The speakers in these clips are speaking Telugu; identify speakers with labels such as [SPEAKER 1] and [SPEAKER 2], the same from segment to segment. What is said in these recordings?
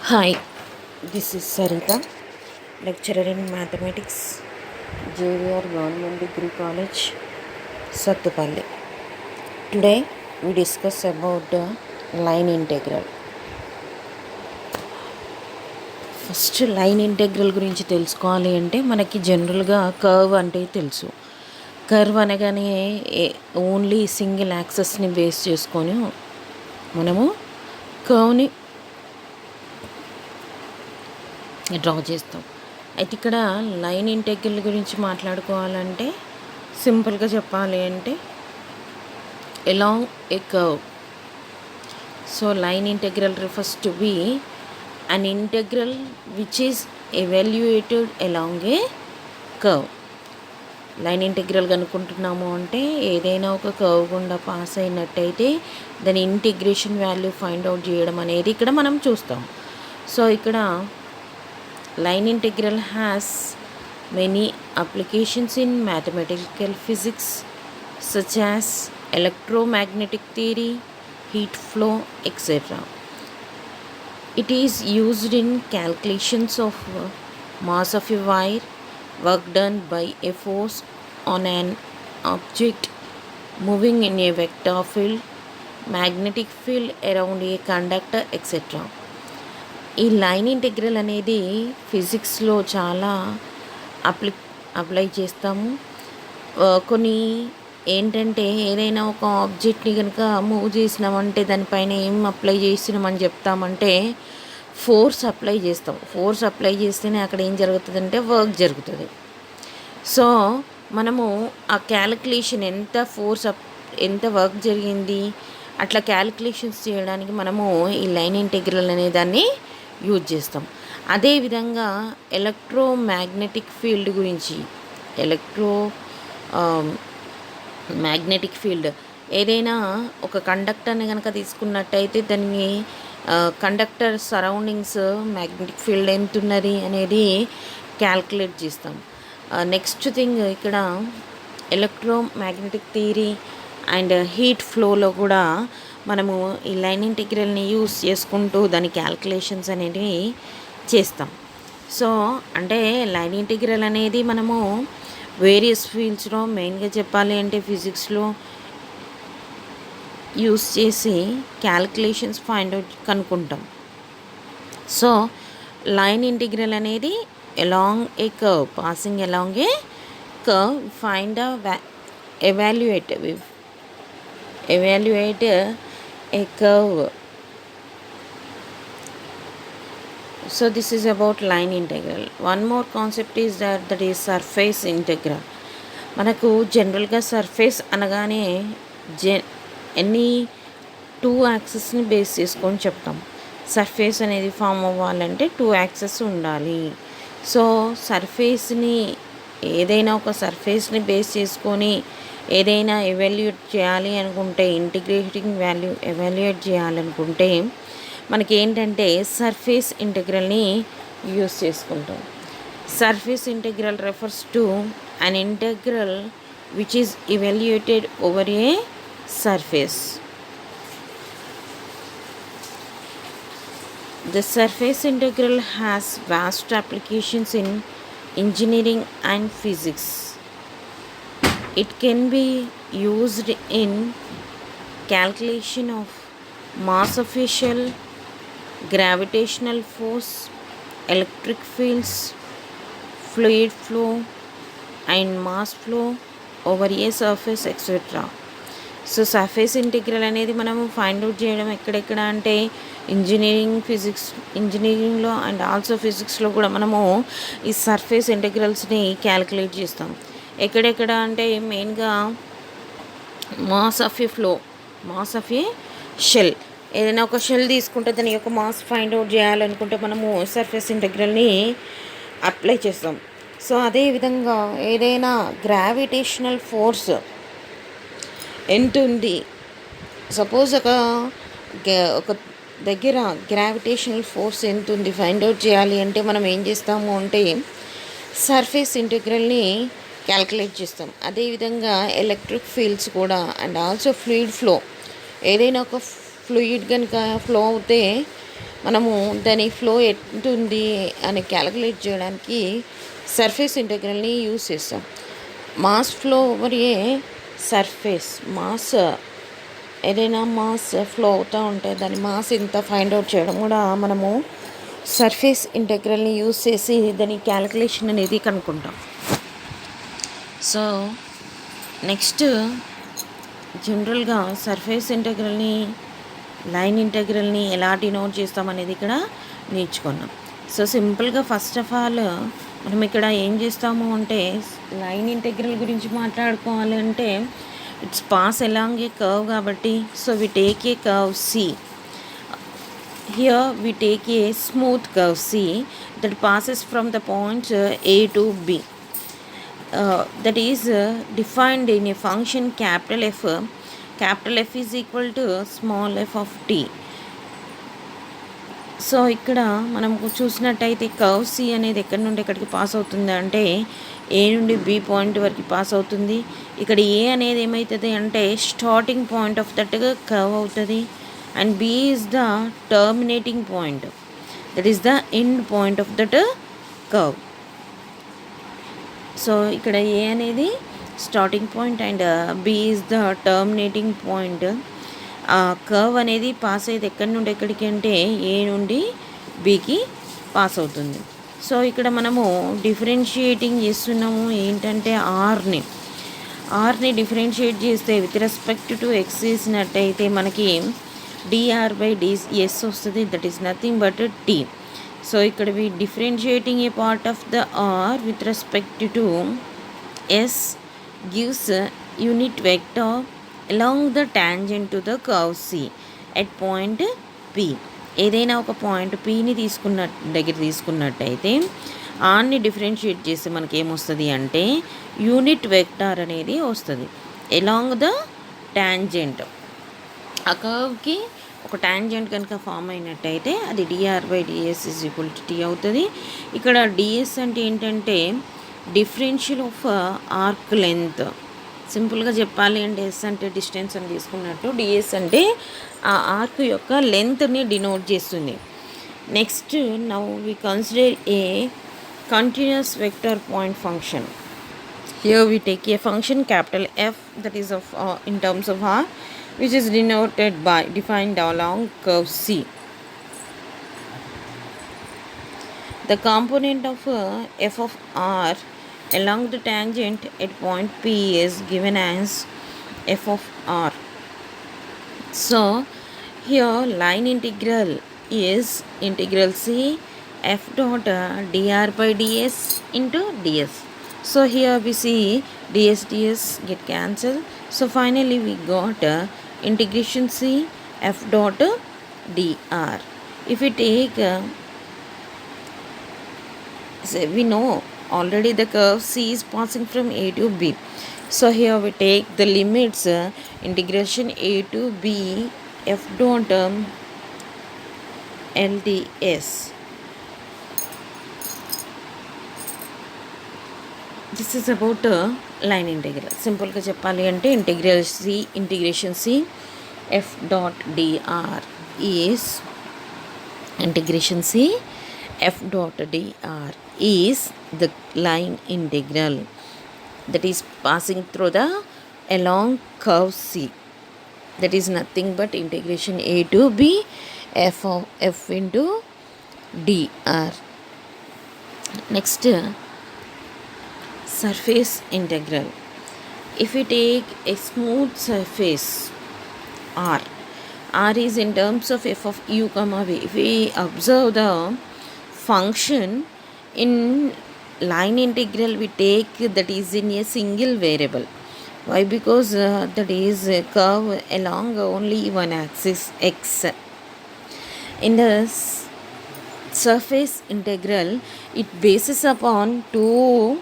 [SPEAKER 1] Hi, this is Sarita, lecturer in mathematics, JVR Government Degree College, Sattupalli. Today we discuss about the line integral. First line integral గురించి తెలుసుకోవాలి అంటే మనకి జనరల్గా కర్వ్ అంటే తెలుసు. కర్వ్ అనగానే ఓన్లీ సింగిల్ యాక్సెస్ని బేస్ చేసుకొని మనము కర్వ్ని డ్రా చేస్తాం. అయితే ఇక్కడ లైన్ ఇంటెగ్రల్ గురించి మాట్లాడుకోవాలంటే సింపుల్గా చెప్పాలి అంటే along a curve. So line integral refers to be an integral which is evaluated along a curve. Line integral కనుక్కుంటున్నాము అంటే ఏదైనా ఒక కర్వ్ గుండా పాస్ అయినట్టయితే దాని ఇంటిగ్రేషన్ వాల్యూ ఫైండ్ అవుట్ చేయడం అనేది ఇక్కడ మనం చూస్తాం. సో ఇక్కడ line integral has many applications in mathematical physics such as electromagnetic theory, heat flow, etc. It is used in calculations of mass of a wire, work done by a force on an object moving in a vector field, magnetic field around a conductor, etc. ఈ లైన్ ఇంటెగ్రల్ అనేది ఫిజిక్స్లో చాలా అప్లై చేస్తాము. కొన్ని ఏంటంటే ఏదైనా ఒక ఆబ్జెక్ట్ని కనుక మూవ్ చేసినామంటే దానిపైన ఏం అప్లై చేసినామని చెప్తామంటే ఫోర్స్ అప్లై చేస్తాం. ఫోర్స్ అప్లై చేస్తేనే అక్కడ ఏం జరుగుతుందంటే వర్క్ జరుగుతుంది. సో మనము ఆ క్యాలిక్యులేషన్ ఎంత వర్క్ జరిగింది అట్లా క్యాలిక్యులేషన్స్ చేయడానికి మనము ఈ లైన్ ఇంటెగ్రల్ అనే దాన్ని యూజ్ చేస్తాం. అదేవిధంగా ఎలక్ట్రోమాగ్నెటిక్ ఫీల్డ్ గురించి మ్యాగ్నెటిక్ ఫీల్డ్ ఏదైనా ఒక కండక్టర్ని కనుక తీసుకున్నట్టయితే దాన్ని కండక్టర్ సరౌండింగ్స్ మ్యాగ్నెటిక్ ఫీల్డ్ ఎంత ఉన్నది అనేది క్యాల్కులేట్ చేస్తాం. నెక్స్ట్ థింగ్ ఇక్కడ ఎలక్ట్రోమాగ్నెటిక్ థియరీ అండ్ హీట్ ఫ్లోలో కూడా మనము ఈ లైన్ ఇంటిగ్రల్ని యూస్ చేసుకుంటూ దాని క్యాల్కులేషన్స్ అనేవి చేస్తాం. సో అంటే లైన్ ఇంటిగ్రల్ అనేది మనము వేరియస్ ఫీల్డ్స్లో మెయిన్గా చెప్పాలి అంటే ఫిజిక్స్లో యూస్ చేసి క్యాల్కులేషన్స్ ఫైండ్ అవుట్ కనుక్కుంటాం. సో లైన్ ఇంటిగ్రల్ అనేది along a curve, passing along a curve, find evaluate a curve. So this is about line integral. One more concept is that is surface integral. మనకు జనరల్గా సర్ఫేస్ అనగానే ఎన్ని టూ యాక్సెస్ని బేస్ చేసుకొని చెప్తాం. సర్ఫేస్ అనేది ఫామ్ అవ్వాలంటే టూ యాక్సెస్ ఉండాలి. సో సర్ఫేస్ని ఏదైనా ఒక సర్ఫేస్ని బేస్ చేసుకొని ఏదైనా ఎవాల్యుయేట్ చేయాలి అనుకుంటే, ఇంటిగ్రేటింగ్ వాల్యూ ఎవాల్యుయేట్ చేయాలనుకుంటే మనకి ఏంటంటే సర్ఫేస్ ఇంటెగ్రల్ని యూస్ చేసుకుంటాం. Surface integral refers to an integral which is evaluated over a surface. The surface integral has vast applications in engineering and physics. It can be used in calculation of mass of a shell, gravitational force, electric fields, fluid flow and mass flow over a surface, etc. So surface integral అనేది మనము ఫైండ్ అవుట్ చేయడం ఎక్కడెక్కడ అంటే ఇంజనీరింగ్లో అండ్ ఆల్సో ఫిజిక్స్లో కూడా మనము ఈ సర్ఫేస్ ఇంటిగ్రల్స్ని క్యాలిక్యులేట్ చేస్తాం. ఎక్కడెక్కడ అంటే మెయిన్గా మాస్ ఆఫ్ ఏ షెల్, ఏదైనా ఒక షెల్ తీసుకుంటే దాని యొక్క మాస్ ఫైండ్ అవుట్ చేయాలనుకుంటే మనము సర్ఫేస్ ఇంటిగ్రల్ని అప్లై చేస్తాం. సో అదేవిధంగా ఏదైనా గ్రావిటేషనల్ ఫోర్స్ ఎంత ఉంది, సపోజ్ ఒక దగ్గర గ్రావిటేషనల్ ఫోర్స్ ఎంత ఉంది ఫైండ్ అవుట్ చేయాలి అంటే మనం ఏం చేస్తాము అంటే సర్ఫేస్ ఇంటిగ్రల్ని క్యాల్కులేట్ చేస్తాం. అదేవిధంగా ఎలక్ట్రిక్ ఫీల్డ్స్ కూడా అండ్ ఆల్సో ఫ్లూయిడ్ ఫ్లో, ఏదైనా ఒక ఫ్లూయిడ్ కనుక ఫ్లో అవుతే మనము దాని ఫ్లో ఎట్టుంది అని క్యాలిక్యులేట్ చేయడానికి సర్ఫేస్ ఇంటెగ్రల్ని యూజ్ చేస్తాం. Mass flow over a surface, mass ఏదైనా మాస్ ఫ్లో అవుతూ ఉంటే దాని మాస్ ఇంత ఫైండ్ అవుట్ చేయడం కూడా మనము సర్ఫేస్ ఇంటెగ్రల్ని యూజ్ చేసి దాని క్యాలిక్యులేషన్ అనేది కనుక్కుంటాం. సో నెక్స్ట్ జనరల్గా సర్ఫేస్ ఇంటెగ్రల్ని, లైన్ ఇంటెగ్రల్ని ఎలా డినోట్ చేస్తామనేది ఇక్కడ నేర్చుకున్నాం. సో సింపుల్గా ఫస్ట్ ఆఫ్ ఆల్ మనం ఇక్కడ ఏం చేస్తాము అంటే, లైన్ ఇంటెగ్రల్ గురించి మాట్లాడుకోవాలి అంటే it's pass along a curve కాబట్టి, so we take a curve C. Here we take a smooth curve C that passes from the points A to B. That is defined in a function capital F. Capital F is equal to small f of t. So ఇక్కడ మనం చూసినట్టయితే కర్వ్ సి అనేది ఎక్కడి నుండి ఎక్కడికి పాస్ అవుతుంది అంటే ఏ నుండి బి పాయింట్ వరకు పాస్ అవుతుంది. ఇక్కడ ఏ అనేది ఏమవుతుంది అంటే starting point of that curve అవుతుంది, and B is the terminating point, that is the end point of that curve. So ఇక్కడ ఏ అనేది starting point and B is the terminating point. ఆ కర్వ్ అనేది పాస్ అయ్యేది ఎక్కడి నుండి ఎక్కడికి అంటే ఏ నుండి బికి పాస్ అవుతుంది. సో ఇక్కడ మనము డిఫరెన్షియేటింగ్ చేస్తున్నాము ఏంటంటే ఆర్ని డిఫరెన్షియేట్ చేస్తే విత్ రెస్పెక్ట్ టు ఎక్స్ చేసినట్టయితే మనకి dr/ds వస్తుంది, that is nothing but t. So ఇక్కడ we differentiating a part of the r with respect to s gives unit vector along the tangent to the curve C at point P. ఏదైనా ఒక పాయింట్ Pని తీసుకున్నట్టయితే ఆర్ని డిఫరెన్షియేట్ చేస్తే మనకి ఏమొస్తుంది అంటే యూనిట్ వెక్టార్ అనేది వస్తుంది అలాంగ్ ద టాంజెంట్. ఆ కర్వ్కి ఒక టాంజెంట్ కనుక ఫామ్ అయినట్టయితే అది dr/ds = t అవుతుంది. ఇక్కడ ds అంటే ఏంటంటే డిఫరెన్షియల్ ఆఫ్ ఆర్క్ లెంత్. సింపుల్గా చెప్పాలి అంటే ఎస్ అంటే డిస్టెన్స్ అని తీసుకున్నట్టు, ds అంటే ఆ ఆర్క్ యొక్క లెంత్ని డినోట్ చేస్తుంది. Next now we consider a continuous vector point function. Here we take a function capital F that is of in terms of r, which is denoted by defined along curve C. The component of f of r along the tangent at point P is given as f of r. So here line integral is integral C f dot dr/ds into ds. So here we see ds get cancelled. So finally we got integration C f dot dr. If we take we know already the curve C is passing from A to B. So here we take the limits integration A to B f dot LDS. This is about line integral. సింపుల్గా చెప్పాలి అంటే integration C F dot dr is integration C F dot dr is the line integral that is passing through the along curve C. That is nothing but integration A to B f of f into dr. Next, surface integral. If we take a smooth surface r is in terms of f of u comma v. If we observe the function in line integral, we take that is in a single variable. Why? Because that is a curve along only one axis x. In the surface integral, it bases upon two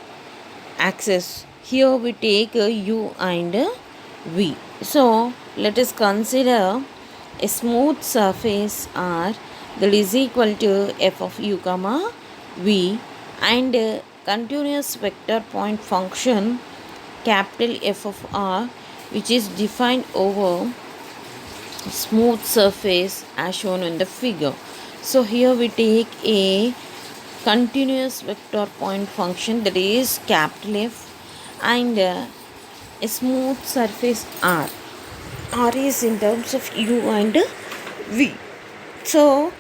[SPEAKER 1] axes. Here we take u and v. So let us consider a smooth surface r that is equal to f of u comma v and continuous vector point function capital F of r, which is defined over smooth surface as shown in the figure. So here we take a continuous vector point function, that is capital F, and a smooth surface R. R is in terms of U and V. So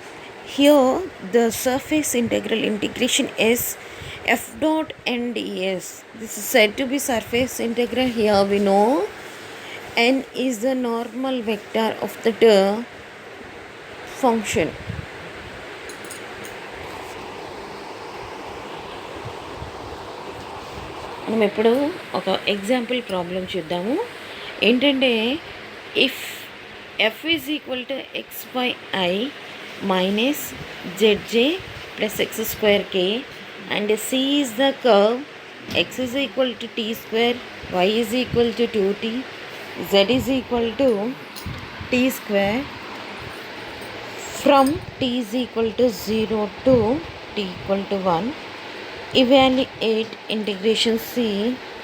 [SPEAKER 1] here the surface integral integration is f dot n ds. This is said to be surface integral. Here we know n is the normal vector of the function. మనం ఇప్పుడు ఒక ఎగ్జాంపుల్ ప్రాబ్లం చూద్దాము. ఏంటంటే if f is equal to x by i minus జెడ్జే plus x square k and C is the curve x is equal to t square, y is equal to 2t, z is equal to t square from t is equal to 0 to t equal to 1. Evaluate integration C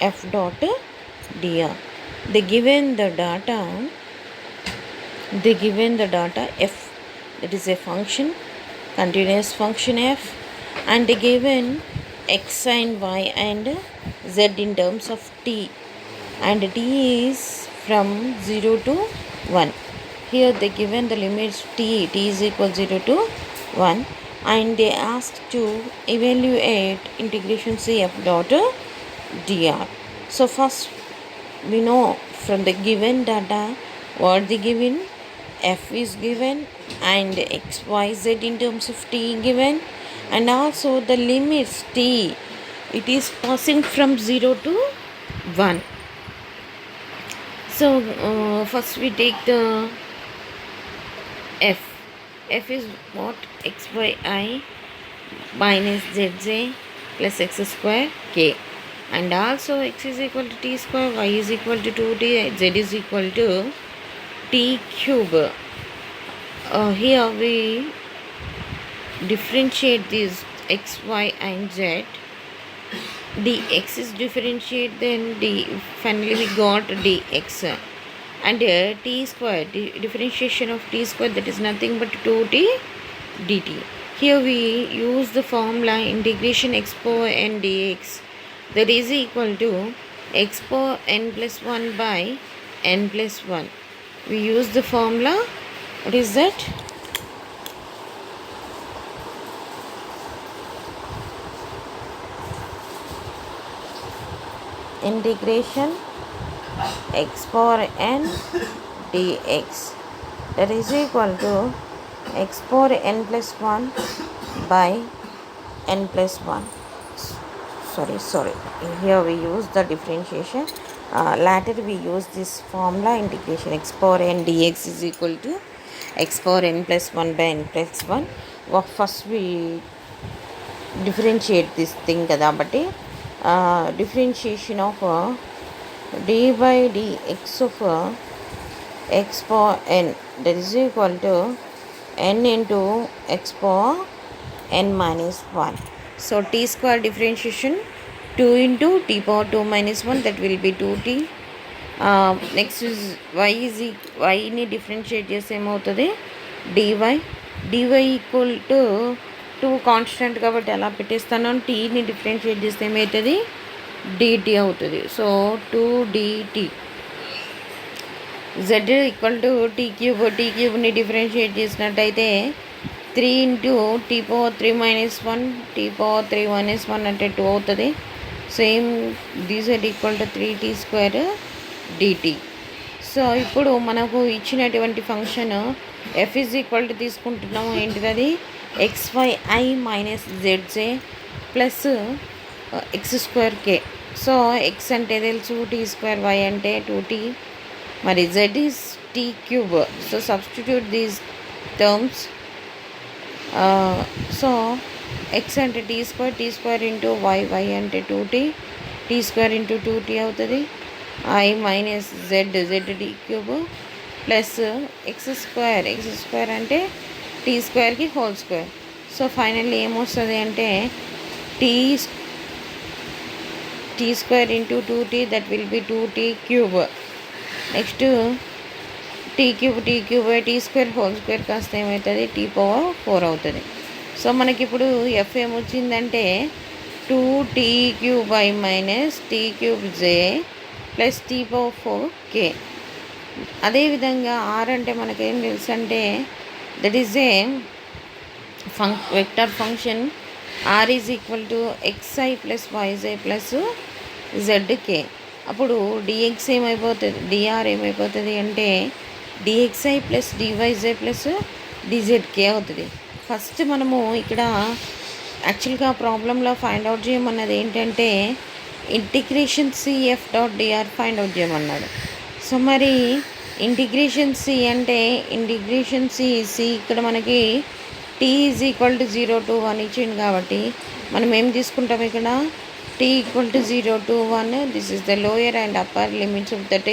[SPEAKER 1] f dot dr. They given the data f, that is a function, continuous function f, and they given x and y and z in terms of t, and t is from 0 to 1. Here they given the limits t is equal 0 to 1, and they asked to evaluate integration C f dot dr. So first we know from the given data what the given f is given and x y z in terms of t given, and also the limits t, it is passing from 0 to 1. So first we take the f. F is what? X by I minus zj plus x square k, and also x is equal to t square, y is equal to 2t, z is equal to t cube. Here we differentiate these x, y and z. Dx is differentiate, then finally we got dx, and t square, differentiation of t square, that is nothing but 2t dt. Here we use the formula integration x power n dx, that is equal to x power n plus 1 by n plus 1. We use the formula, what is that? Integration x power n dx, that is equal to x power n plus 1 by n plus 1. Sorry, here we use the differentiation, later we use this formula integration x power n dx is equal to x power n plus 1 by n plus 1. First we differentiate this thing kada, batti differentiation of d by dx of x power n, that is equal to n into x power n minus 1. So t square differentiation 2 into t power 2 minus 1, that will be 2t. Next is y ni differentiate chese em avutadi dy equal to 2 constant కాబట్టి అలా పెట్టేస్తాను. టీని డిఫరెన్షియేట్ చేస్తే ఏమవుతుంది? డిటి అవుతుంది. So 2dt. z equal to t క్యూబ్ని డిఫరెన్షియేట్ చేసినట్టయితే 3 into t power 3 minus 1, t power 3 minus 1 అంటే 2 అవుతుంది. Same dz equal to 3t square dt. So ఇప్పుడు మనకు ఇచ్చినటువంటి function f is equal to తీసుకుంటున్నాము, ఏంటిది అది? xy minus zj plus x square k. So x అంటే తెలుసు, టీ స్క్వేర్, వై అంటే 2t, మరి z is t cube. So substitute these terms. So x అంటే టీ స్క్వేర్ ఇంటూ వై అంటే 2t, t square into 2t అవుతుంది. I minus z t cube plus x square అంటే టీ స్క్వేర్కి హోల్ స్క్వేర్. సో ఫైనల్లీ ఏమొస్తుంది అంటే t square into 2t, that will be 2t cube. Next t cube by t square whole square కాస్త ఏమవుతుంది టీ పవర్ 4 అవుతుంది. సో మనకి ఇప్పుడు F ఏమొచ్చిందంటే 2t³ minus t³ plus t power 4k. అదేవిధంగా ఆర్ అంటే మనకేం తెలుసు అంటే that is a vector function r is equal to xi plus yj plus zk. అప్పుడు డిఎక్స్ ఏమైపోతుంది డిఆర్ ఏమైపోతుంది అంటే dxi plus dyj plus dzk అవుతుంది. ఫస్ట్ మనము ఇక్కడ యాక్చువల్గా ప్రాబ్లంలో ఫైండ్ అవుట్ చేయమన్నది ఏంటంటే integration cf dot dr find out చేయమన్నాడు. సో మరి ఇంటిగ్రేషన్ సి అంటే ఇంటిగ్రేషన్ సి ఇక్కడ మనకి t is equal to 0 to 1 ఇచ్చింది కాబట్టి మనం ఏం తీసుకుంటాం ఇక్కడ t equal to 0 to 1. This is the lower and upper limits of that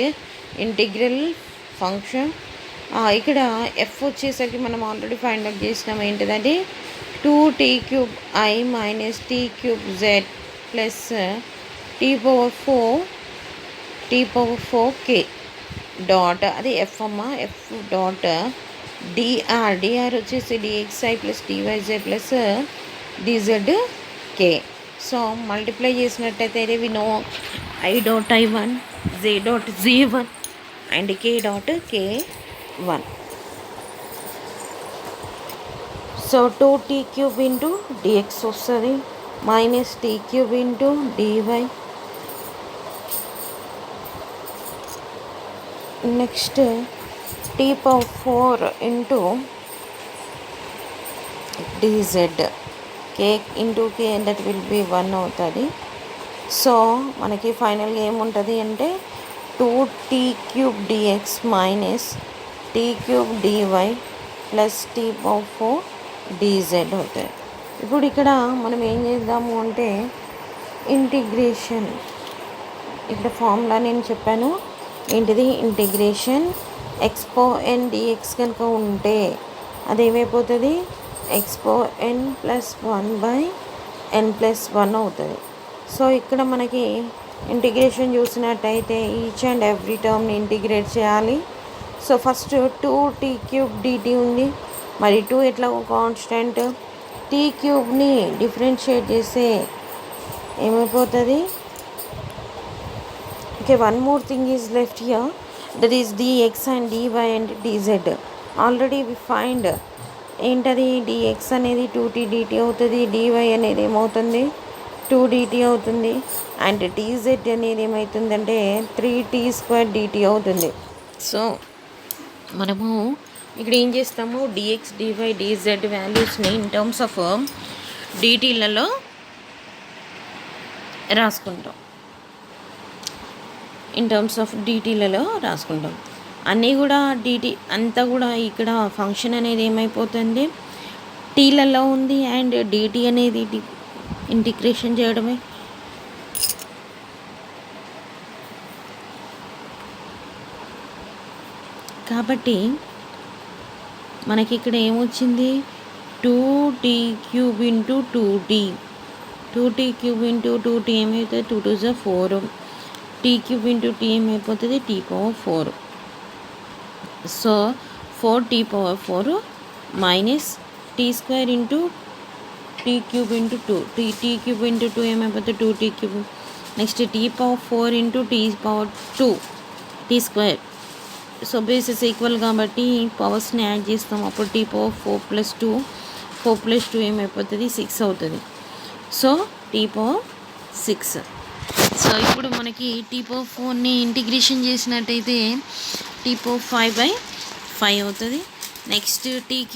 [SPEAKER 1] integral function. ఇక్కడ ఎఫ్ వచ్చేసరికి మనం ఆల్రెడీ ఫైండ్ అవుట్ చేసినాం ఏంటిదంటే 2t³ minus t³ plus t power 4k dot అది ఎఫ్ ఎఫ్ డాట్ డిఆర్ వచ్చేసి dxi plus dyj plus dzk. So multiply చేసినట్టయితే we know i dot i1 j dot j1 and k dot k1. So 2t³ into dx వస్తుంది minus t³ into dy next t power 4 into dz k into k that will be 1 అవుతుంది. సో మనకి ఫైనల్గా ఏముంటుంది అంటే 2t³ dx minus t³ dy plus t power 4 dz అవుతుంది. ఇప్పుడు ఇక్కడ మనం ఏం చేద్దాము అంటే ఇంటిగ్రేషన్ ఇక్కడ ఫార్ములా నేను చెప్పాను ఏంటిది ఇంటిగ్రేషన్ ఎక్స్పో ఎన్ డిఎక్స్ కనుక ఉంటే అదేమైపోతుంది ఎక్స్పో ఎన్ ప్లస్ 1/n+1 అవుతుంది. సో ఇక్కడ మనకి ఇంటిగ్రేషన్ చూసినట్టయితే ఈచ్ అండ్ ఎవ్రీ టర్మ్ని ఇంటిగ్రేట్ చేయాలి. సో ఫస్ట్ 2t³ dt ఉంది, మరి 2 ఎట్లా కాన్స్టెంట్ t³ డిఫరెన్షియేట్ చేస్తే ఏమైపోతుంది. Okay, one more thing is left here, that is dx and dy and dz. Already we find ఏంటది dx అనేది 2t dt అవుతుంది, dy అనేది ఏమవుతుంది 2dt అవుతుంది, అండ్ dz అనేది ఏమవుతుందంటే 3t² dt అవుతుంది. సో మనము ఇక్కడ ఏం చేస్తాము dx dy dz వాల్యూస్ని ఇన్ టర్మ్స్ ఆఫ్ dtలలో రాసుకుంటాం, ఇన్ టర్మ్స్ ఆఫ్ dtలలో రాసుకుంటాం. అన్నీ కూడా dt అంతా కూడా ఇక్కడ ఫంక్షన్ అనేది ఏమైపోతుంది టీలలో ఉంది అండ్ dt అనేది ఇంటిగ్రేషన్ చేయడమే. కాబట్టి మనకి ఇక్కడ ఏమొచ్చింది 2t³ into 2t³ into 2t ఏమవుతుంది 2 2 జా 4, t³ ఇంటూ t ఏమైపోతుంది t power 4. So 4t power 4 minus t² into t³ into 2 t³ into 2 ఏమైపోతుంది 2t³. Next t power 4 into t power 2 t². So bases equal కాబట్టి పవర్స్ని యాడ్ చేస్తాం, అప్పుడు t పవర్ 4 ప్లస్ 2 ఏమైపోతుంది 6 అవుతుంది. So t power 6. సో ఇప్పుడు మనకి t పవర్ 4ని ఇంటిగ్రేషన్ చేసినట్టయితే t పవర్ 5/5 అవుతుంది. నెక్స్ట్ t³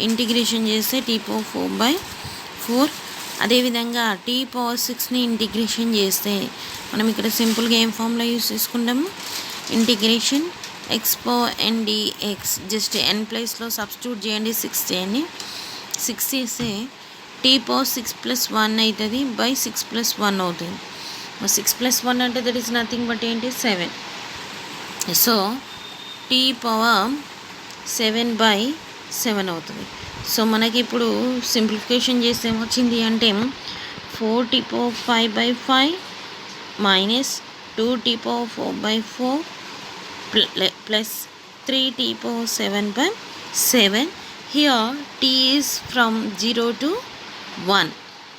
[SPEAKER 1] ఇంటిగ్రేషన్ చేస్తే t పవర్ 4/4. అదేవిధంగా t పవర్ 6ని ఇంటిగ్రేషన్ చేస్తే మనం ఇక్కడ సింపుల్గా ఏం ఫార్ములా యూస్ చేసుకుంటాము ఇంటిగ్రేషన్ ఎక్స్పో ఎన్ డిఎక్స్, జస్ట్ ఎన్ ప్లేస్లో సబ్స్టిట్యూట్ చేయండి, 6 చేయండి. 6 చేస్తే t పవర్ 6 + 1 అవుతుంది బై 6 + 1 అవుతుంది. 6 + 1 అంటే దట్ ఈస్ నథింగ్ బట్ ఏంటి 7. సో t పవర్ 7/7 అవుతుంది. సో మనకి ఇప్పుడు సింప్లిఫికేషన్ చేస్తే ఏమొచ్చింది అంటే 4t power 5/5 minus 2t power 4/4 plus 3t power 7 by 7. Here t is from 0 to 1.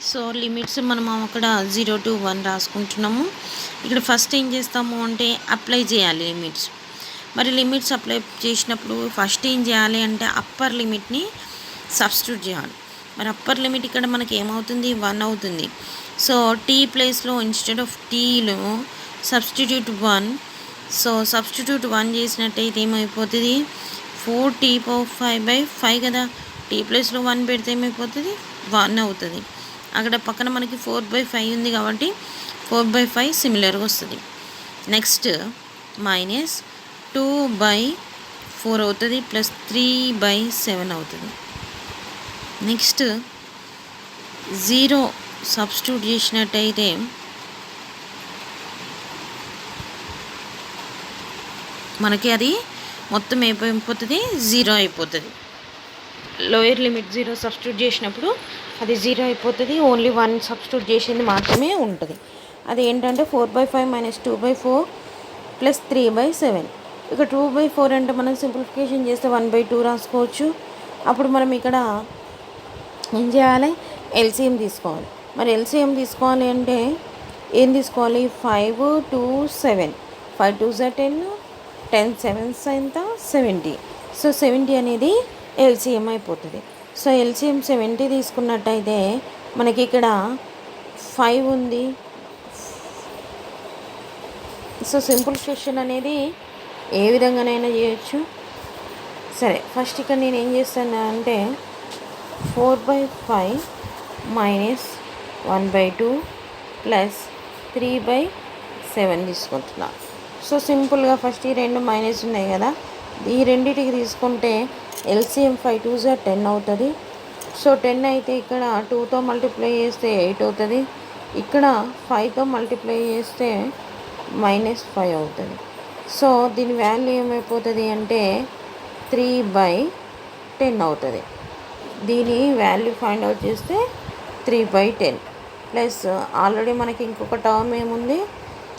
[SPEAKER 1] So limits మనం అక్కడ 0 to 1 రాసుకుంటున్నాము. ఇక్కడ ఫస్ట్ ఏం చేస్తాము అంటే అప్లై చేయాలి లిమిట్స్. మరి లిమిట్స్ అప్లై చేసినప్పుడు ఫస్ట్ ఏం చేయాలి అంటే అప్పర్ లిమిట్ని సబ్స్టిట్యూట్ చేయాలి. మరి అప్పర్ లిమిట్ ఇక్కడ మనకి ఏమవుతుంది 1 అవుతుంది. సో టీ ప్లేస్లో ఇన్స్టెడ్ ఆఫ్ టీలో సబ్స్టిట్యూట్ 1. సో సబ్స్టిట్యూట్ 1 చేసినట్టయితే ఏమైపోతుంది 4t power 5 by 5 కదా. టీ ప్లేస్లో 1 పెడితే ఏమైపోతుంది 1 అవుతుంది. అక్కడ పక్కన మనకి 4/5 ఉంది కాబట్టి 4/5 సిమిలర్గా వస్తుంది. నెక్స్ట్ మైనస్ 2/4 అవుతుంది ప్లస్ 3/7 అవుతుంది. నెక్స్ట్ 0 సబ్స్టిట్యూట్ చేసినట్టయితే మనకి అది మొత్తం అయిపోతుంది 0 అయిపోతుంది. లోయర్ లిమిట్ 0 సబ్స్టిట్యూట్ చేసినప్పుడు అది 0 అయిపోతుంది. ఓన్లీ 1 సబ్స్టిట్యూట్ చేసింది మాత్రమే ఉంటుంది. అది ఏంటంటే 4/5 మైనస్ 2/4 ప్లస్ 3/7. ఇక 2/4 అంటే మనం సింప్లిఫికేషన్ చేస్తే 1/2 రాసుకోవచ్చు. అప్పుడు మనం ఇక్కడ ఏం చేయాలి ఎల్సిఎం తీసుకోవాలి. మరి ఎల్సిఎం తీసుకోవాలి అంటే ఏం తీసుకోవాలి 5 2 7 5 2 10 10 7 ఎంత 70. సో 70 అనేది ఎల్సిఎం అయిపోతుంది. సో ఎల్సిఎం 70 తీసుకున్నట్టయితే మనకి ఇక్కడ 5 ఉంది. సో సింప్లిఫికేషన్ అనేది ఏ విధంగానైనా చేయొచ్చు. సరే ఫస్ట్ ఇక్కడ నేను ఏం చేస్తాను అంటే 4/5 మైనస్ 1/2 ప్లస్ 3/7 తీసుకుంటున్నా. సో సింపుల్గా ఫస్ట్ ఈ రెండు మైనస్ ఉన్నాయి కదా, ఈ రెండింటికి తీసుకుంటే ఎల్సిఎం 5 2 10 అవుతుంది. సో 10 అయితే ఇక్కడ 2తో మల్టిప్లై చేస్తే 8 అవుతుంది. ఇక్కడ 5తో మల్టిప్లై చేస్తే -5 అవుతుంది. సో దీని వాల్యూ ఏమైపోతుంది అంటే 3/10 అవుతుంది. దీని వాల్యూ ఫైండ్ అవుట్ చేస్తే 3/10 ప్లస్ ఆల్రెడీ మనకి ఇంకొక టర్మ్ ఏముంది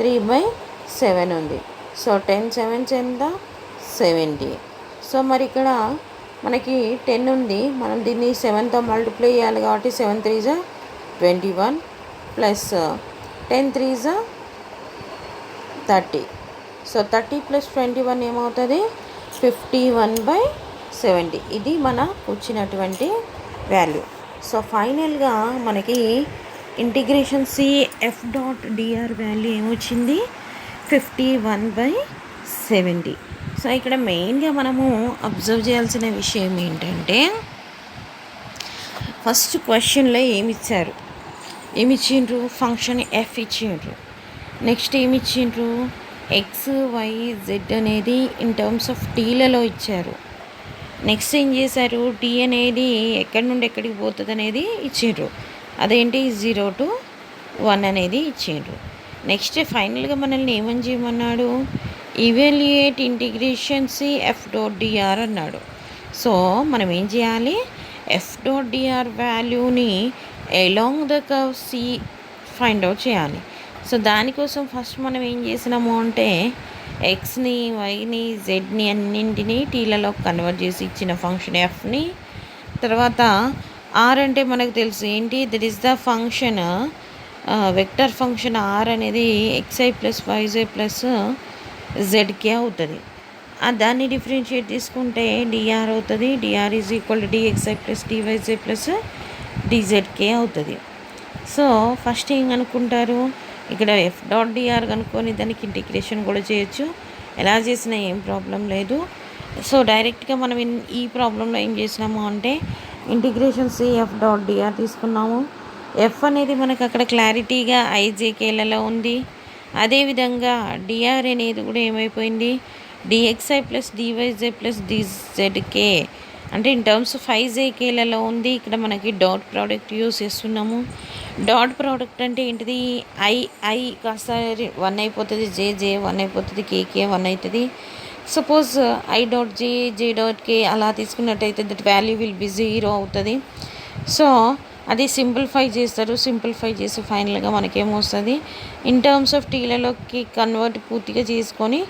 [SPEAKER 1] 3/7 ఉంది. సో 10 7 ఎంత 70. సో మరి ఇక్కడ మనకి 10 ఉంది, మనం దీన్ని 7తో మల్టిప్లై చేయాలి కాబట్టి 7 3 21 ప్లస్ 10 3 30. సో 30 ప్లస్ 21 ఏమవుతుంది 51/70. ఇది మన వచ్చినటువంటి వాల్యూ. సో ఫైనల్గా మనకి ఇంటిగ్రేషన్ CF.dr వాల్యూ ఏమొచ్చింది 51/70. సో ఇక్కడ మెయిన్గా మనము అబ్జర్వ్ చేయాల్సిన విషయం ఏంటంటే ఫస్ట్ క్వశ్చన్లో ఏమి ఇచ్చిండ్రు ఫంక్షన్ ఎఫ్ ఇచ్చిండ్రు. నెక్స్ట్ ఏమి ఇచ్చిండ్రు XYZ అనేది ఇన్ టర్మ్స్ ఆఫ్ టీలలో ఇచ్చారు. నెక్స్ట్ ఏం చేశారు టీ అనేది ఎక్కడి నుండి ఎక్కడికి పోతుంది అనేది ఇచ్చిండ్రు. అదేంటి 0 to 1 అనేది ఇచ్చిండ్రు. నెక్స్ట్ ఫైనల్గా మనల్ని ఏమని చేయమన్నాడు ఈవాల్యుయేట్ ఇంటిగ్రేషన్ CF.dr అన్నాడు. సో మనం ఏం చేయాలి F.dr వాల్యూని along the curve C find out చేయాలి. సో దానికోసం ఫస్ట్ మనం ఏం చేసినాము అంటే ఎక్స్ని వైని జెడ్ని అన్నింటినీ టీలలో కన్వర్ట్ చేసి ఇచ్చిన ఫంక్షన్ ఎఫ్ని, తర్వాత ఆర్ అంటే మనకు తెలుసు ఏంటి that is the function vector function are అనేది XI plus YJ plus ZK అవుతుంది. దాన్ని డిఫరెన్షియేట్ తీసుకుంటే dr అవుతుంది. dr is equal to dXI plus dyJ plus dZK అవుతుంది. సో ఫస్ట్ ఏం కనుక్కుంటారు ఇక్కడ F.dr కనుక్కొని దానికి ఇంటిగ్రేషన్ కూడా చేయొచ్చు. ఎలా చేసినా ఏం ప్రాబ్లం లేదు. సో డైరెక్ట్గా మనం ఈ ప్రాబ్లంలో ఏం చేసినాము అంటే ఇంటిగ్రేషన్ CF.dr తీసుకున్నాము. ఎఫ్ అనేది మనకు అక్కడ క్లారిటీగా IJKలలో ఉంది. అదేవిధంగా dr అనేది కూడా ఏమైపోయింది dXI plus dyJ plus dZK అంటే ఇన్ టర్మ్స్ ఆఫ్ IJKలలో ఉంది. ఇక్కడ మనకి డాట్ ప్రోడక్ట్ యూస్ చేస్తున్నాము. డాట్ ప్రోడక్ట్ అంటే ఏంటిది I కాస్త 1 అయిపోతుంది, J 1 అయిపోతుంది, KK 1 అవుతుంది. సపోజ్ I.J.K అలా తీసుకున్నట్టయితే దట్ వాల్యూ విల్ బి 0 అవుతుంది. సో అది సింప్లిఫై చేస్తారు. సింప్లిఫై చేసి ఫైనల్గా మనకేమొస్తుంది ఇన్ టర్మ్స్ ఆఫ్ టీలలోకి కన్వర్ట్ పూర్తిగా చేసుకొని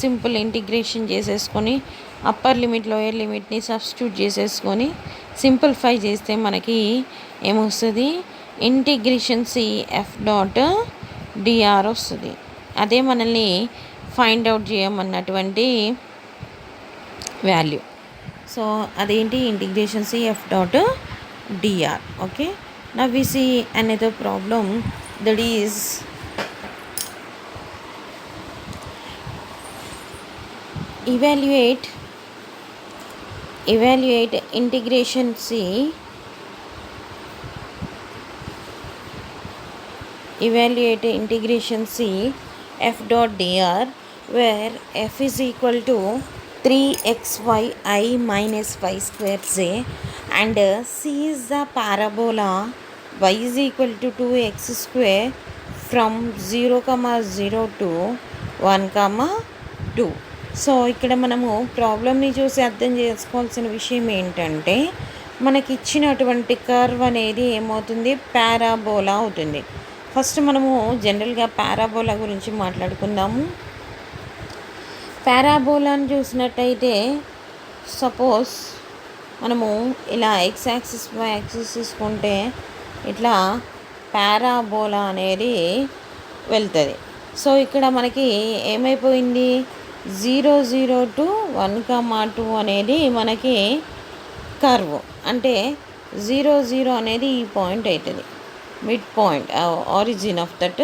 [SPEAKER 1] సింపుల్ ఇంటిగ్రేషన్ చేసేసుకొని అప్పర్ లిమిట్ లోయర్ లిమిట్ని సబ్స్టిట్యూట్ చేసేసుకొని సింప్లిఫై చేస్తే మనకి ఏమొస్తుంది, integration C F dot dr వస్తుంది. అదే మనల్ని ఫైండ్ అవుట్ చేయమన్నటువంటి వాల్యూ. సో అదేంటి, integration C F dot dr. Okay, now we see another problem, that is evaluate integration C f dot dr, where f is equal to 3xy minus y square z, and C is the parabola y is equal to 2x square from 0, 0 to 1, 2. So ఇక్కడ మనము ప్రాబ్లమ్ని చూసి అర్థం చేసుకోవాల్సిన విషయం ఏంటంటే, మనకి ఇచ్చినటువంటి కర్వ్ అనేది ఏమవుతుంది, పారాబోలా అవుతుంది. ఫస్ట్ మనము జనరల్గా పారాబోలా గురించి మాట్లాడుకుందాము. పారాబోలాని చూసినట్టయితే, సపోజ్ మనము ఇలా ఎక్స్ యాక్సిస్ వై యాక్సిస్ తీసుకుంటే ఇట్లా పారాబోలా అనేది వెళ్తుంది. సో ఇక్కడ మనకి ఏమైపోయింది, 0, 0 to 1, 2 అనేది మనకి కర్వ్. అంటే 0, 0 అనేది ఈ పాయింట్ అవుతుంది, mid point, origin of that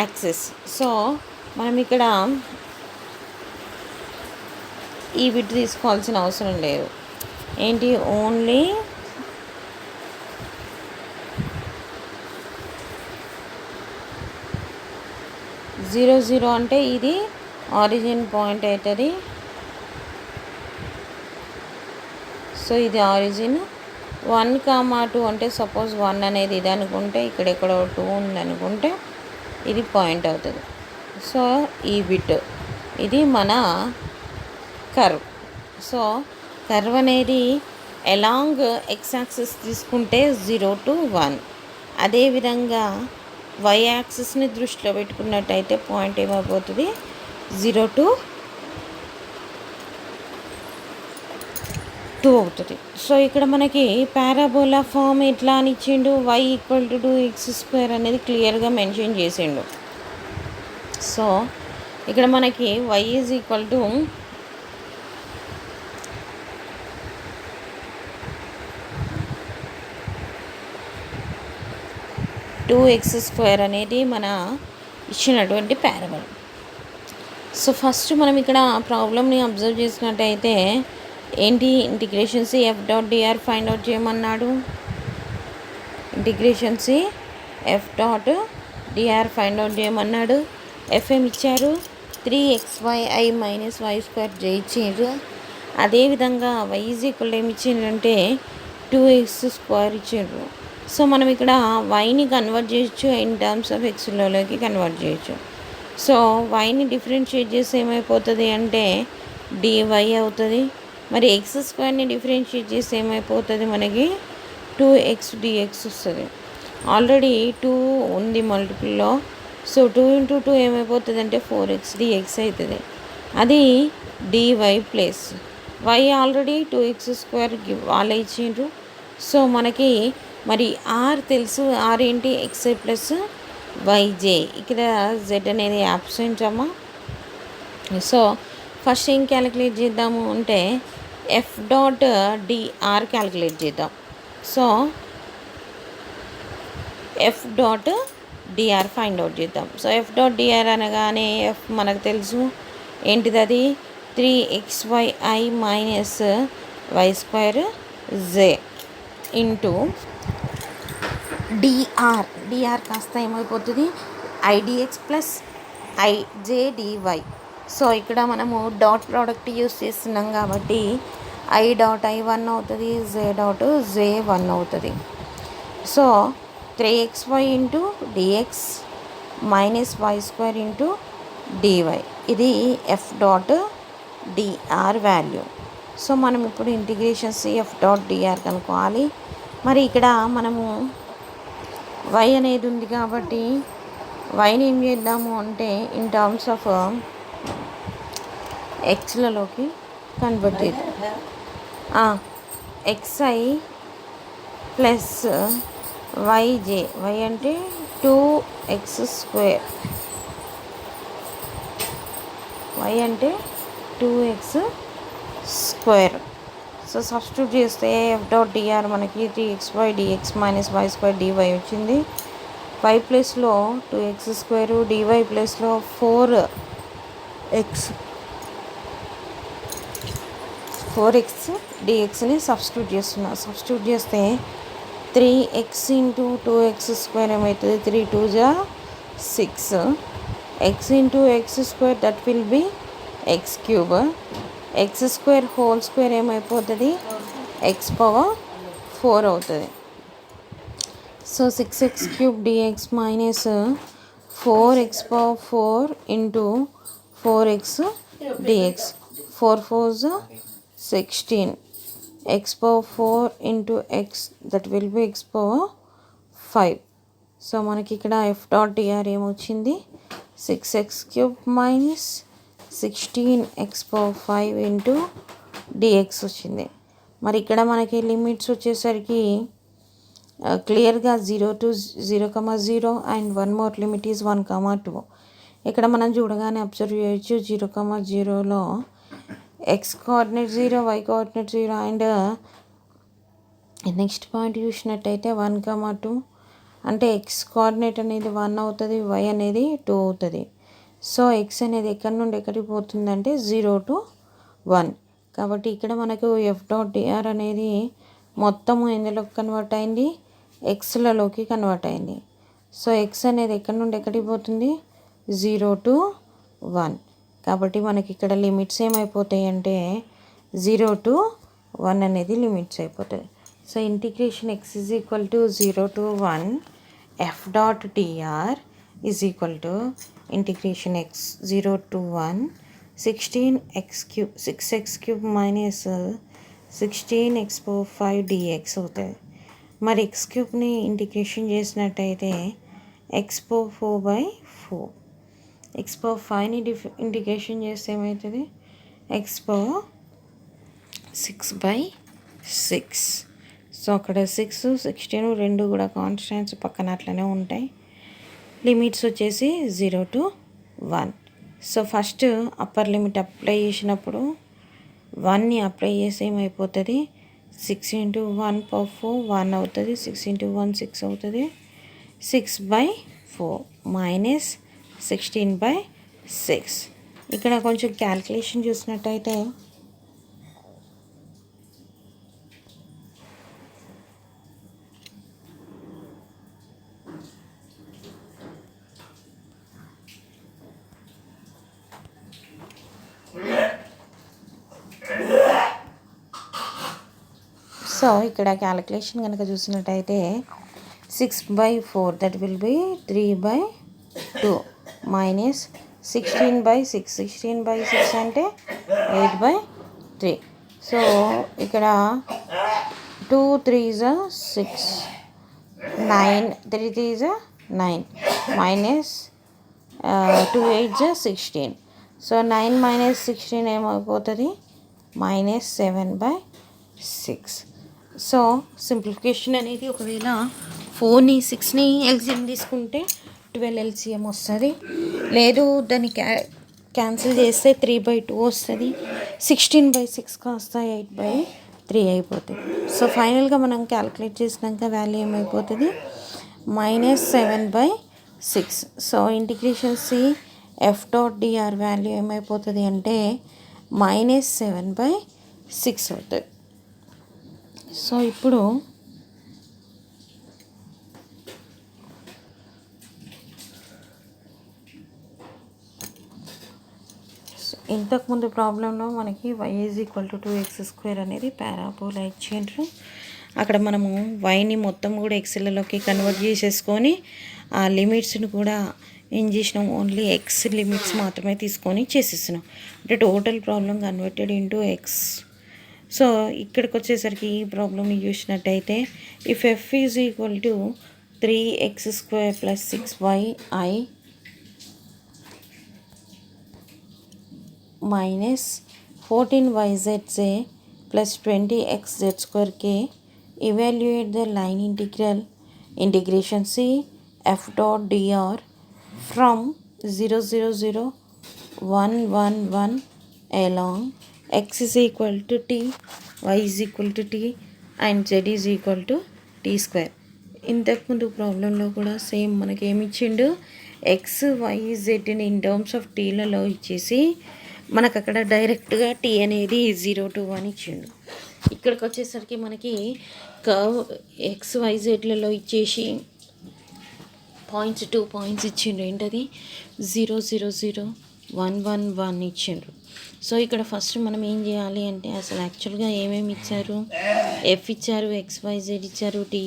[SPEAKER 1] axis. So మనం ఇక్కడ ఈ బిట్ తీసుకోవాల్సిన అవసరం లేదు. ఏంటి, ఓన్లీ జీరో జీరో అంటే ఇది ఆరిజిన్ పాయింట్ అవుతుంది. సో ఇది ఆరిజిన్. 1, 2 అంటే సపోజ్ 1 అనేది ఇది అనుకుంటే, ఇక్కడ ఎక్కడో 2 ఉంది అనుకుంటే ఇది పాయింట్ అవుతుంది. సో ఈ బిట్ ఇది మన కర్వ్. సో కర్వ్ అనేది అలాంగ్ ఎక్స్ యాక్సిస్ తీసుకుంటే 0 to 1, అదేవిధంగా వై యాక్సిస్ని దృష్టిలో పెట్టుకున్నట్టయితే పాయింట్ ఏమైపోతుంది, 0 to 2 అవుతుంది. సో ఇక్కడ మనకి పారాబోలా ఫామ్ ఎట్లా అని ఇచ్చిండు, y ఈక్వల్ టు 2x² అనేది క్లియర్గా మెన్షన్ చేసిండు. సో ఇక్కడ మనకి y is equal to 2x² అనేది మన ఇచ్చినటువంటి పారాబోలా. సో ఫస్ట్ మనం ఇక్కడ ప్రాబ్లమ్ని అబ్జర్వ్ చేసినట్టయితే ఏంటి, integration C F dot dr find out చేయమన్నాడు. Integration C F dot dr find out చేయమన్నాడు. ఎఫ్ఎం ఇచ్చారు, 3xy మైనస్ వై స్క్వేర్ జే ఇచ్చారు. అదేవిధంగా వై ఈజ్ ఈక్వల్ ఏమి ఇచ్చిండ్రంటే 2x² ఇచ్చిండ్రు. సో మనం ఇక్కడ వైని కన్వర్ట్ చేయొచ్చు, ఇన్ టర్మ్స్ ఆఫ్ ఎక్స్లోకి కన్వర్ట్ చేయొచ్చు. సో వైని డిఫరెన్షియేట్ చేస్తే ఏమైపోతుంది అంటే డివై అవుతుంది. మరి x² డిఫరెన్షియేట్ చేస్తే ఏమైపోతుంది, మనకి 2x dx వస్తుంది. ఆల్రెడీ 2 ఉంది మల్టిపుల్లో. సో 2 × 2 ఏమైపోతుంది అంటే 4x dx అవుతుంది. అది DY plus why already 2x² వాళ్ళే ఇచ్చిండ్రు. సో మనకి మరి ఆర్ తెలుసు, ఆర్ ఏంటి, ఎక్స్ఐ ప్లస్ వైజే. ఇక్కడ జెడ్ అనేది యాబ్సెంట్ అమ్మా. సో ఫస్ట్ ఏం క్యాలిక్యులేట్ చేద్దాము అంటే ఎఫ్ డాట్ డిఆర్ క్యాలిక్యులేట్ చేద్దాం. So F dot dr find out చేద్దాం. సో ఎఫ్ డాట్ డిఆర్ అనగానే ఎఫ్ మనకు తెలుసు ఏంటిది, అది 3xy minus y square j into dr కాస్త ఏమైపోతుంది, ఐడిఎక్స్ ప్లస్ ఐజేడివై. సో ఇక్కడ మనము డాట్ ప్రోడక్ట్ యూస్ చేస్తున్నాం కాబట్టి ఐ డాట్ I1 అవుతుంది, జే డాట్ J1 అవుతుంది. So 3xy into dx minus y square into dy, ఇది f dot dr value. So మనం ఇప్పుడు integration C F dot dr కనుక్కోవాలి. మరి ఇక్కడ మనము వై అనేది ఉంది కాబట్టి వైని ఏం చేద్దాము అంటే ఇన్ టర్మ్స్ ఆఫ్ ఎక్స్లలోకి కన్వర్ట్ చేద్దాం. xi ప్లస్ వైజే, వై అంటే 2x², వై అంటే 2x². సో సబ్స్టిట్యూట్ చేస్తే f.dr మనకి 3x/dx మైనస్ y² dy వచ్చింది. y ప్లస్లో 2x², dy ప్లస్లో 4x dxని సబ్స్టిట్యూట్ చేస్తున్నా. సబ్స్టిట్యూట్ చేస్తే 3x ఇంటూ 2x² ఏమవుతుంది, 3 2 జా 6, x into x² that will B x³, x² whole square ఏమైపోతుంది, x⁴ అవుతుంది. So 6x³ dx minus 4x⁴ into 4x dx, 4 4 16, x⁴ into x that will B x⁴. So మనకి ఇక్కడ f.dr ఏమొచ్చింది, 6x³ minus 16x⁵ into dx వచ్చింది. మరి ఇక్కడ మనకి లిమిట్స్ వచ్చేసరికి క్లియర్గా 0 to 0,0 and 1 more limit is 1,2. ఇక్కడ మనం చూడగానే అబ్జర్వ్ చేయొచ్చు 0,0లో x coordinate 0, y coordinate 0 and next point చూసినట్టయితే 1,2 అంటే x కోఆర్డినేట్ అనేది 1 అవుతుంది, y అనేది 2 అవుతుంది. సో x అనేది ఎక్కడి నుండి ఎక్కడికి పోతుందంటే 0 to 1. కాబట్టి ఇక్కడ మనకు f.dr అనేది మొత్తము ఎందులోకి కన్వర్ట్ అయింది, ఎక్స్లలోకి కన్వర్ట్ అయింది. సో x అనేది ఎక్కడి నుండి ఎక్కడికి పోతుంది, 0 to 1. కాబట్టి మనకి ఇక్కడ లిమిట్స్ ఏమైపోతాయి అంటే 0 to 1 అనేది లిమిట్స్ అయిపోతుంది. So integration x is equal to 0 to 1 f.dr is equal to integration x 0 to 1 6x³ minus 16x⁵ dx అవుతుంది. మరి x³ ఇంటిగ్రేషన్ చేసినట్టయితే x⁴/4, x⁴ ఇంటిగ్రేషన్ చేస్తే ఏమవుతుంది, x⁴6/6. సో అక్కడ 6 16 రెండు కూడా కాన్స్టెంట్స్ పక్కన అట్లనే ఉంటాయి. లిమిట్స్ వచ్చేసి 0 to 1. So first upper limit apply చేసినప్పుడు 1ని అప్లై చేస్తే ఏమైపోతుంది, 6 × 1/4 1 అవుతుంది, 6 × 1 6 అవుతుంది, 6/4 మైనస్ 16/6. ఇక్కడ కొంచెం క్యాల్కులేషన్ చూసినట్టయితే సో ఇక్కడ క్యాలిక్యులేషన్ కనుక చూసినట్టయితే 6/4 దట్ విల్ బి 3/2 మైనస్ 16/6, 16/6 అంటే 8/3. సో ఇక్కడ 2 3s 6, 9 3 3s 9 minus 2 8s 16. So 9 minus 16 ఏమైపోతుంది, -7/6. సో సింప్లిఫికేషన్ అనేది ఒకవేళ 4ని 6ని ఎల్సిఎం తీసుకుంటే 12 ఎల్సిఎం వస్తుంది, లేదు దాన్ని క్యాన్సిల్ చేస్తే 3/2 వస్తుంది, 16/6 కాస్త 8/3 అయిపోతుంది. సో ఫైనల్గా మనం క్యాలిక్యులేట్ చేసినాక వాల్యూ ఏమైపోతుంది, -7/6. So integration C f.dr value ఏమైపోతుంది అంటే -7/6 అవుతుంది. సో ఇప్పుడు ఇంతకుముందు ప్రాబ్లంలో మనకి y is equal to 2x² అనేది పారాబోలా ఇచ్చిండ్రు. అక్కడ మనము వైని మొత్తం కూడా ఎక్స్లలోకి కన్వర్ట్ చేసేసుకొని ఆ లిమిట్స్ని కూడా ఏం చేసినాం, ఓన్లీ ఎక్స్ లిమిట్స్ మాత్రమే తీసుకొని చేసేసినాం. అంటే total problem converted into X. So ఇక్కడికి వచ్చేసరికి ఈ ప్రాబ్లమ్ని చూసినట్టయితే if f is equal to 3x² + 6y minus 14yzj plus 20xz2k. Evaluate the line integral integration c f dot dr from 0 0 0 1 1 1 along x is equal to t, y is equal to t and z is equal to t square. ఇంతకుముందు ప్రాబ్లంలో కూడా సేమ్ మనకి ఏమి ఇచ్చిండు, ఎక్స్ వై జెడ్ని ఇన్ టర్మ్స్ ఆఫ్ టీలలో ఇచ్చేసి మనకు అక్కడ డైరెక్ట్గా టీ అనేది 0 to 1 ఇచ్చిండు. ఇక్కడికి వచ్చేసరికి మనకి కర్వ్ ఎక్స్ వై జెడ్లలో ఇచ్చేసి పాయింట్స్ 2 పాయింట్స్ ఇచ్చిండు. ఏంటది 0 0 0 1 1 1 ఇచ్చిండ్రు. సో ఇక్కడ ఫస్ట్ మనం ఏం చేయాలి అంటే అసలు యాక్చువల్గా ఏమేమి ఇచ్చారు, ఎఫ్ ఇచ్చారు, ఎక్స్వైజెడ్ ఇచ్చారు, టీ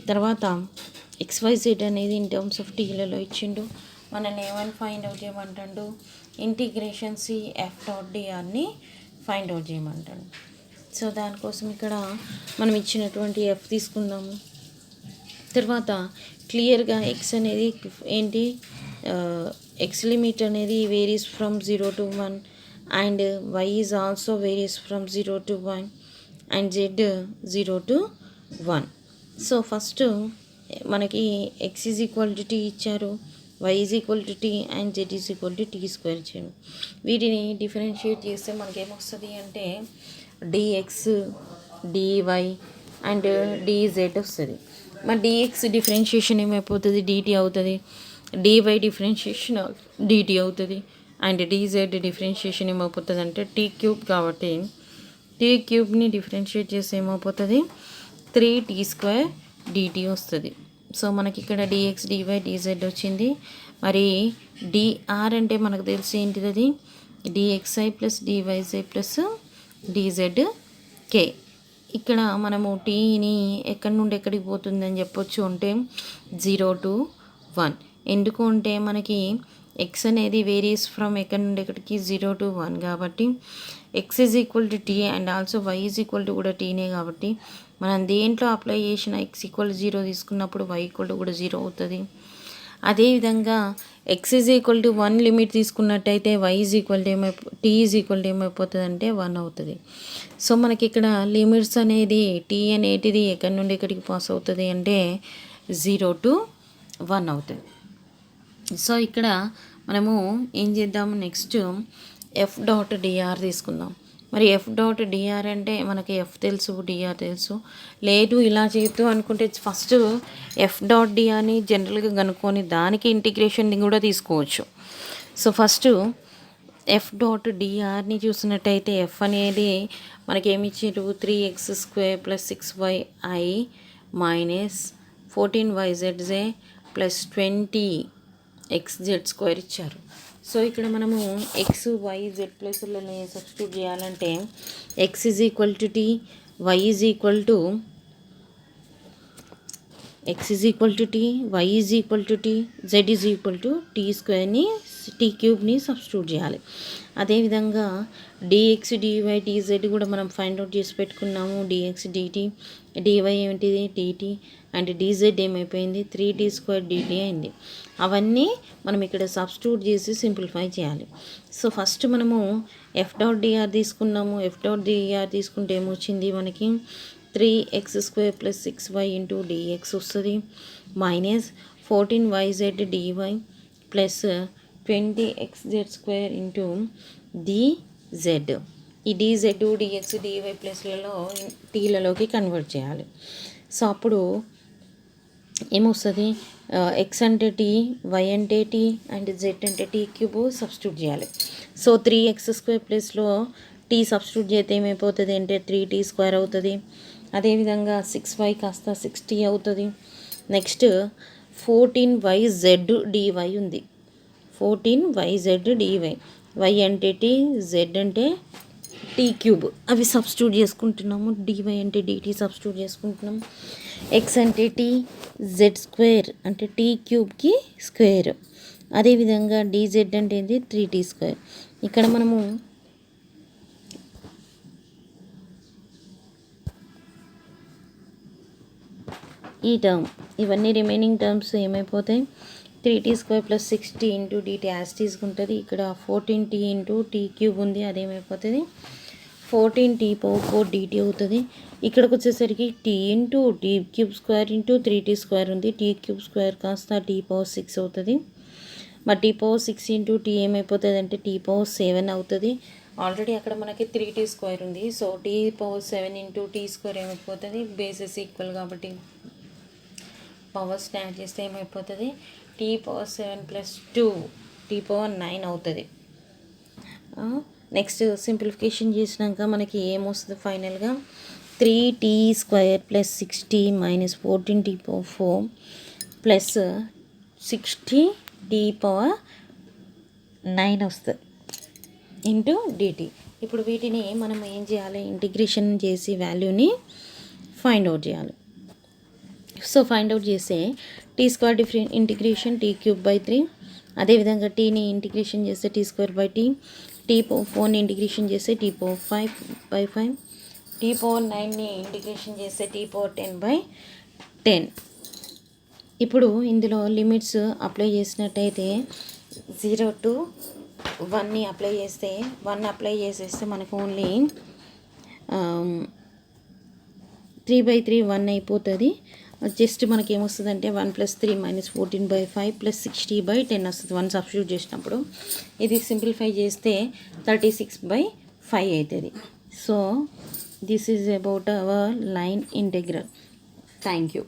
[SPEAKER 1] తర్వాత ఎక్స్వైజెడ్ అనేది ఇన్ టర్మ్స్ ఆఫ్ టీలలో ఇచ్చిండు. మనల్ని ఏమని ఫైండ్ అవుట్ చేయమంటాడు, ఇంటిగ్రేషన్ సి ఎఫ్ డాట్ డిఆర్ని ఫైండ్ అవుట్ చేయమంటాడు. సో దానికోసం ఇక్కడ మనం ఇచ్చినటువంటి ఎఫ్ తీసుకుందాము. తర్వాత క్లియర్గా ఎక్స్ అనేది ఏంటి, ఎక్స్ లిమిట్ అనేది varies from 0 to 1 and y is also varies from 0 to 1 and z 0 to 1. So first మనకి x is equal to t ఇచ్చారు, y is equal to t and z is equal to t square ఇచ్చారు. వీటిని డిఫరెన్షియేట్ చేస్తే మనకి ఏమొస్తుంది అంటే డిఎక్స్ డివై అండ్ డిజెడ్ వస్తుంది. మరి డిఎక్స్ డిఫరెన్షియేషన్ ఏమైపోతుంది, డిటీ అవుతుంది, డివై డిఫరెన్షియేషన్ డిటీ అవుతుంది అండ్ డిజెడ్ డిఫరెన్షియేషన్ ఏమైపోతుంది అంటే టీ క్యూబ్. కాబట్టి టీ క్యూబ్ని డిఫరెన్షియేట్ చేస్తే ఏమైపోతుంది 3t స్క్వేర్ డిటీ వస్తుంది. సో మనకి ఇక్కడ డిఎక్స్ డివై డిజెడ్ వచ్చింది. మరి డిఆర్ అంటే మనకు తెలిసి ఏంటిది, అది డిఎక్స్ఐ ప్లస్ డివైజై ప్లస్ డిజెడ్ కే. ఇక్కడ మనము టీని ఎక్కడి నుండి ఎక్కడికి పోతుందని చెప్పొచ్చు అంటే 0 to 1. ఎందుకు అంటే మనకి ఎక్స్ అనేది వేరీస్ ఫ్రమ్ ఎక్కడి నుండి ఎక్కడికి 0 to 1 కాబట్టి x is equal to t and also y is equal to కూడా టీనే. కాబట్టి మనం దేంట్లో అప్లై చేసిన ఎక్స్ ఈక్వల్ 0 తీసుకున్నప్పుడు వై ఈక్వల్ టు కూడా 0 అవుతుంది. అదేవిధంగా x is equal to 1 limit తీసుకున్నట్టయితే y is equal to t is equal to ఏమైపోతుంది అంటే 1 అవుతుంది. సో మనకి ఇక్కడ లిమిట్స్ అనేది టీ అనేటిది ఎక్కడి నుండి ఎక్కడికి పాస్ అవుతుంది అంటే 0 to 1 అవుతుంది. సో ఇక్కడ మనము ఏం చేద్దాము, నెక్స్ట్ ఎఫ్ డాట్ డిఆర్ తీసుకుందాం. మరి ఎఫ్ డాట్ డిఆర్ అంటే మనకి ఎఫ్ తెలుసు, డిఆర్ తెలుసు. లేదు ఇలా చేయొద్దు అనుకుంటే ఫస్ట్ ఎఫ్ డాట్ డిఆర్ని జనరల్గా కనుక్కొని దానికి ఇంటిగ్రేషన్ని కూడా తీసుకోవచ్చు. సో ఫస్ట్ ఎఫ్ డాట్ డిఆర్ని చూసినట్టయితే ఎఫ్ అనేది మనకి ఏమి ఇచ్చారు, 3x² + 6y minus 14yzj plus 20xz² ఇచ్చారు. సో ఇక్కడ మనము ఎక్స్ వై జెడ్ ప్లస్లని సబ్స్టిట్యూట్ చేయాలంటే x is equal to t, y is equal to x is equal to t, y is equal to t, z is equal to t స్క్వేర్ని టీ క్యూబ్ని సబ్స్టిట్యూట్ చేయాలి. అదేవిధంగా డిఎక్స్ డివై డిజెడ్ కూడా మనం ఫైండ్ అవుట్ చేసి పెట్టుకున్నాము. డిఎక్స్ డిటీ, డివై ఏమిటిది డిటీ అండ్ డిజెడ్ ఏమైపోయింది 3t² డిటీ అయింది. అవన్నీ మనం ఇక్కడ సబ్స్టిట్యూట్ చేసి సింప్లిఫై చేయాలి. సో ఫస్ట్ మనము ఎఫ్ డాట్ డిఆర్ తీసుకున్నాము. ఎఫ్ డాట్ డిఆర్ తీసుకుంటే ఏమొచ్చింది మనకి 3x² + 6y ఇంటూ డిఎక్స్ వస్తుంది minus 14yz dy plus 20xz² into dz. ఈ డిజెడ్ డిఎక్స్ డివై ప్లస్లలో టీలలోకి కన్వర్ట్ చేయాలి. సో అప్పుడు ఏమొస్తుంది, ఎక్స్ అంటే టీ, వై అంటే టీ అండ్ జెడ్ అంటే టీ క్యూబ్ సబ్స్టిట్యూట్ చేయాలి. సో 3x² ప్లస్లో టీ సబ్స్టిట్యూట్ చేస్తే ఏమైపోతుంది అంటే 3t² అవుతుంది. అదేవిధంగా 6y కాస్త 6t అవుతుంది. నెక్స్ట్ 14yz డివై ఉంది, 14yz డివై, వై అంటే టీ, జెడ్ అంటే టీ క్యూబ్ అవి సబ్స్టిట్యూట్ చేసుకుంటున్నాము. డివై అంటే డిటీ సబ్స్టిట్యూట్ చేసుకుంటున్నాము. ఎక్స్ అంటే టీ, z² అంటే టీ క్యూబ్కి స్క్వేర్. అదేవిధంగా డిజెడ్ అంటే ఏంటి 3t². ఇక్కడ మనము ఈ టర్మ్ ఇవన్నీ రిమైనింగ్ టర్మ్స్ ఏమైపోతాయి 3t square plus 6t into dt as తీసుకుంటుంది. ఇక్కడ 14t ఇంటూ టీ క్యూబ్ ఉంది, అదేమైపోతుంది 14t పవర్ 4 dt అవుతుంది. ఇక్కడికి వచ్చేసరికి t into t cube square into 3t square ఉంది, టీ క్యూబ్ స్క్వేర్ కాస్త t పవర్ 6 అవుతుంది. మరి టీ పవర్ 6 ఇంటూ టీ ఏమైపోతుంది అంటే టీ పవర్ 7 అవుతుంది. ఆల్రెడీ అక్కడ మనకి 3t స్క్వేర్ ఉంది, so t power 7 into t square ఏమైపోతుంది, బేసెస్ ఈక్వల్ కాబట్టి పవర్స్ యాడ్ చేస్తే ఏమైపోతుంది t power 7 plus 2 t power 9 అవుతుంది. నెక్స్ట్ సింప్లిఫికేషన్ చేసినాక మనకి ఏమొస్తుంది ఫైనల్గా 3t square plus 6t minus 14t power 4 plus 60t power 9 వస్తుంది ఇంటూ డిటి. ఇప్పుడు వీటిని మనం ఏం చేయాలి, ఇంటిగ్రేషన్ చేసి వాల్యూని ఫైండ్ అవుట్ చేయాలి. సో ఫైండ్ అవుట్ చేస్తే t square different integration t cube by 3, అదేవిధంగా టీని ఇంటిగ్రేషన్ చేస్తే t square by t, t power 4ని ఇంటిగ్రేషన్ చేస్తే టీ పవర్ 5/5, టీ పవర్ 9ని ఇంటిగ్రేషన్ చేస్తే టీ పవర్ 10/10. ఇప్పుడు ఇందులో లిమిట్స్ అప్లై చేసినట్టయితే 0 to 1ని అప్లై చేస్తే 1 అప్లై చేసేస్తే మనకు ఓన్లీ 3/3 1 అయిపోతుంది. జస్ట్ మనకి ఏమొస్తుంది 1 + 3 - 14/5 + 60/10 వస్తుంది 1 సబ్స్టిట్యూట్ చేసినప్పుడు. ఇది సింప్లిఫై చేస్తే 36/5 అవుతుంది. So this is about our line integral. Thank you.